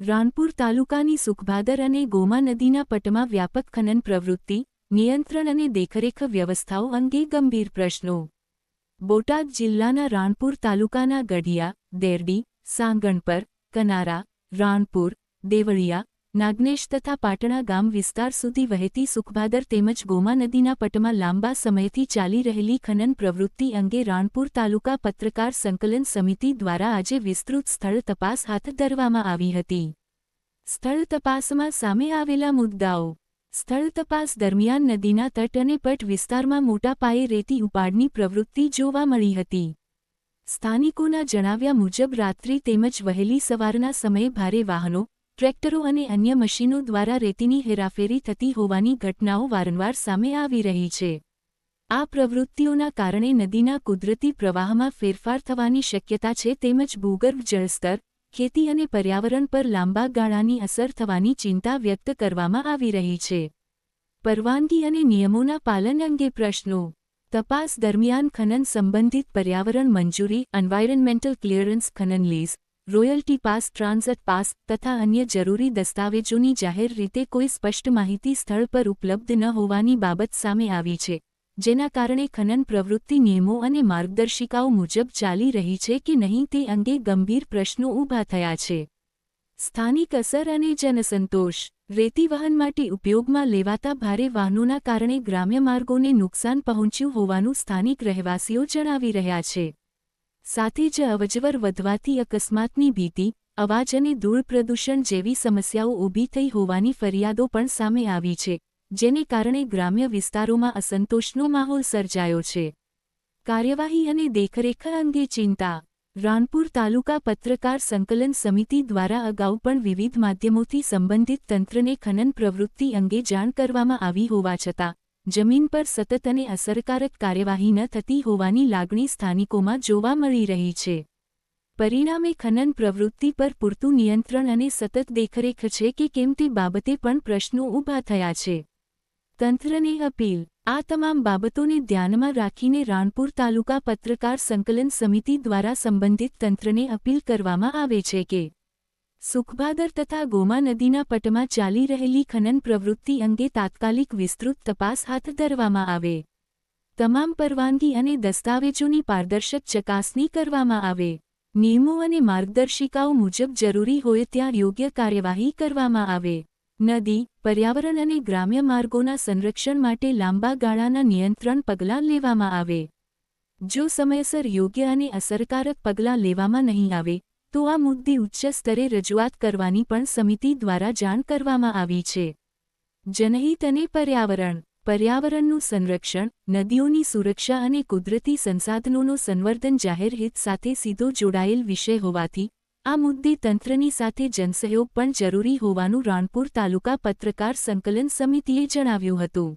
રાણપુર તાલુકાની સુખભાદર અને ગોમા નદીના પટમાં વ્યાપક ખનન પ્રવૃત્તિ, નિયંત્રણ અને દેખરેખ વ્યવસ્થાઓ અંગે ગંભીર પ્રશ્નો. બોટાદ જિલ્લાના રાણપુર તાલુકાના ગઢિયા, દેરડી, સાંગણપર, કનારા, રાણપુર, દેવળિયા, નાગનેશ તથા પાટણા ગામ વિસ્તાર સુધી વહેતી સુખભાદર તેમજ ગોમા નદીના પટમાં લાંબા સમયથી ચાલી રહેલી ખનન પ્રવૃત્તિ અંગે રાણપુર તાલુકા પત્રકાર સંકલન સમિતિ દ્વારા આજે વિસ્તૃત સ્થળ તપાસ હાથ ધરવામાં આવી હતી. સ્થળ તપાસમાં સામે આવેલા મુદ્દાઓ. સ્થળ તપાસ દરમિયાન નદીના તટ અને પટ વિસ્તારમાં મોટા પાયે રેતી ઉપાડની પ્રવૃત્તિ જોવા મળી હતી. સ્થાનિકોના જણાવ્યા મુજબ રાત્રિ તેમજ વહેલી સવારના સમયે ભારે વાહનો, ટ્રેક્ટરો અને અન્ય મશીનો દ્વારા રેતીની હેરાફેરી થતી હોવાની ઘટનાઓ વારંવાર સામે આવી રહી છે. આ પ્રવૃત્તિઓના કારણે નદીના કુદરતી પ્રવાહમાં ફેરફાર થવાની શક્યતા છે તેમજ ભૂગર્ભ જળસ્તર, ખેતી અને પર્યાવરણ પર લાંબા ગાળાની અસર થવાની ચિંતા વ્યક્ત કરવામાં આવી રહી છે. પરવાનગી અને નિયમોના પાલન અંગે પ્રશ્નો. તપાસ દરમિયાન ખનન સંબંધિત પર્યાવરણ મંજૂરી, એન્વાયરન્મેન્ટલ ક્લિયરન્સ, ખનન lease, royalty pass, transit pass તથા અન્ય જરૂરી દસ્તાવેજોની જાહેર રીતે કોઈ સ્પષ્ટ માહિતી સ્થળ પર ઉપલબ્ધ ન હોવાની બાબત સામે આવી છે, જેના કારણે ખનન પ્રવૃત્તિ નિયમો અને માર્ગદર્શિકાઓ મુજબ ચાલી રહી છે કે નહીં તે અંગે ગંભીર પ્રશ્નો ઊભા થયા છે. સ્થાનિક અસર અને જનસંતોષ. રેતી વહન માટે ઉપયોગમાં લેવાતા ભારે વાહનોના કારણે ગ્રામ્ય માર્ગોને નુકસાન પહોંચ્યું હોવાનું સ્થાનિક રહેવાસીઓ જણાવી રહ્યા છે. સાથે જ અવજવર વધવાથી અકસ્માતની ભીતિ, અવાજ અને ધૂળ પ્રદૂષણ જેવી સમસ્યાઓ ઊભી થઈ હોવાની ફરિયાદો પણ સામે આવી છે, જેને કારણે ગ્રામ્ય વિસ્તારોમાં અસંતોષનો માહોલ સર્જાયો છે. કાર્યવાહી અને દેખરેખ અંગે ચિંતા. રાણપુર તાલુકા પત્રકાર સંકલન સમિતિ દ્વારા અગાઉ પણ વિવિધ માધ્યમોથી સંબંધિત તંત્રને ખનન પ્રવૃત્તિ અંગે જાણ કરવામાં આવી હોવા છતાં જમીન પર સતત અને અસરકારક કાર્યવાહી ન થતી હોવાની લાગણી સ્થાનિકોમાં જોવા મળી રહી છે. પરિણામે ખનન પ્રવૃત્તિ પર પૂરતું નિયંત્રણ અને સતત દેખરેખ છે કે કેમ તે બાબતે પણ પ્રશ્નો ઊભા થયા છે. તંત્રને અપીલ. આ તમામ બાબતોને ધ્યાનમાં રાખીને રાણપુર તાલુકા પત્રકાર સંકલન સમિતિ દ્વારા સંબંધિત તંત્રને અપીલ કરવામાં આવે છે કે સુખભાદર તથા ગોમા નદીના પટમાં ચાલી રહેલી ખનન પ્રવૃત્તિ અંગે તાત્કાલિક વિસ્તૃત તપાસ હાથ ધરવામાં આવે. તમામ પરવાનગી અને દસ્તાવેજોની પારદર્શક ચકાસણી કરવામાં આવે. નિયમો અને માર્ગદર્શિકાઓ મુજબ જરૂરી હોય ત્યાં યોગ્ય કાર્યવાહી કરવામાં આવે. નદી, પર્યાવરણ અને ગ્રામ્ય માર્ગોના સંરક્ષણ માટે લાંબા ગાળાના નિયંત્રણ પગલાં લેવામાં આવે. જો સમયસર યોગ્ય અને અસરકારક પગલાં લેવામાં નહીં આવે તો આ મુદ્દે ઉચ્ચ સ્તરે રજૂઆત કરવાની પણ સમિતિ દ્વારા જાણ કરવામાં આવી છે. જનહિત અને પર્યાવરણ. પર્યાવરણનું સંરક્ષણ, નદીઓની સુરક્ષા અને કુદરતી સંસાધનોનો સંવર્ધન જાહેર હિત સાથે સીધો જોડાયેલ વિષય હોવાથી આ મુદ્દે તંત્રની સાથે જનસહયોગ પણ જરૂરી હોવાનું રાણપુર તાલુકા પત્રકાર સંકલન સમિતિએ જણાવ્યું હતું.